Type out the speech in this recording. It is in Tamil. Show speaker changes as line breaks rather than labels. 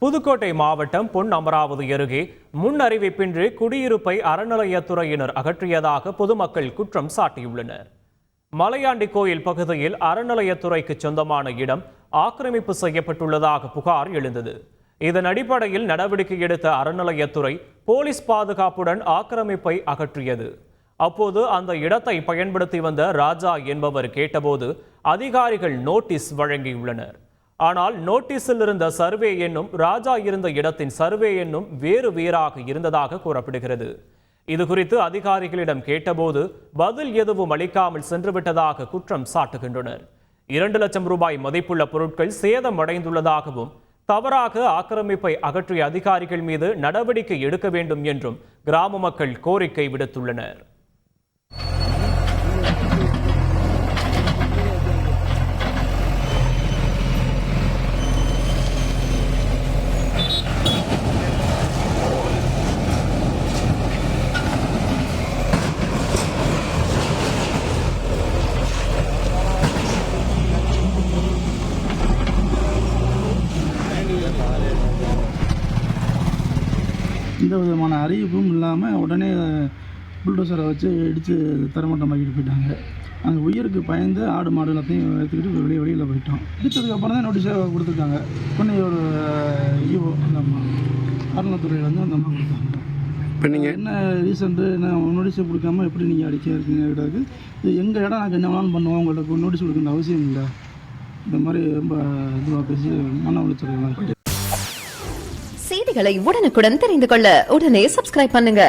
புதுக்கோட்டை மாவட்டம் பொன் அமராவதி அருகே முன் அறிவிப்பின்றி குடியிருப்பை அறநிலையத்துறையினர் அகற்றியதாக பொதுமக்கள் குற்றம் சாட்டியுள்ளனர். மலையாண்டி கோயில் பகுதியில் அறநிலையத்துறைக்கு சொந்தமான இடம் ஆக்கிரமிப்பு செய்யப்பட்டுள்ளதாக புகார் எழுந்தது. இதன் அடிப்படையில் நடவடிக்கை எடுத்த அறநிலையத்துறை போலீஸ் பாதுகாப்புடன் ஆக்கிரமிப்பை அகற்றியது. அப்போது அந்த இடத்தை பயன்படுத்தி வந்த ராஜா என்பவர் கேட்டபோது அதிகாரிகள் நோட்டீஸ் வழங்கியுள்ளனர். ஆனால் நோட்டீஸில் இருந்த சர்வே எண்ணும் ராஜா இருந்த இடத்தின் சர்வே எண்ணும் வேறு வேறாக இருந்ததாக கூறப்படுகிறது. இது குறித்து அதிகாரிகளிடம் கேட்டபோது பதில் எதுவும் அளிக்காமல் சென்றுவிட்டதாக குற்றம் சாட்டுகின்றனர். 2 லட்சம் ரூபாய் மதிப்புள்ள பொருட்கள் சேதம் அடைந்துள்ளதாகவும் தவறாக ஆக்கிரமிப்பை அகற்றிய அதிகாரிகள் மீது நடவடிக்கை எடுக்க வேண்டும் என்றும் கிராம மக்கள் கோரிக்கை விடுத்துள்ளனர்.
எந்த விதமான அறிவிப்பும் இல்லாமல் உடனே புல்டோசரை வச்சு இடித்து தரமட்டமாக்கிட்டு போயிட்டாங்க. அங்கே உயிருக்கு பயந்து ஆடு மாடு எல்லாத்தையும் எடுத்துக்கிட்டு வெளியில் போயிட்டோம். இடித்ததுக்கப்புறம் தான் நோட்டீஸை கொடுத்துருக்காங்க. பொன்னையோட ஈவோ அந்த அம்மா அறநிலையத்துறையிலேருந்து அந்த அம்மா கொடுத்தாங்க.
இப்போ நீங்கள்
என்ன ரீசன்ட்டு என்ன நோட்டீஸை கொடுக்காம எப்படி நீங்கள் அடிக்க இருக்கீங்க? இது எங்கள் இடம் நாங்கள் என்ன வேணாலும் பண்ணுவோம், உங்களுக்கு நோட்டீஸ் கொடுக்கணும் அவசியம் இல்லை. இந்த மாதிரி ரொம்ப இதுவாக பேசி மன உளைச்சல்.
செய்திகளை உடனுக்குடன் தெரிந்து கொள்ள உடனே சப்ஸ்கிரைப் பண்ணுங்க.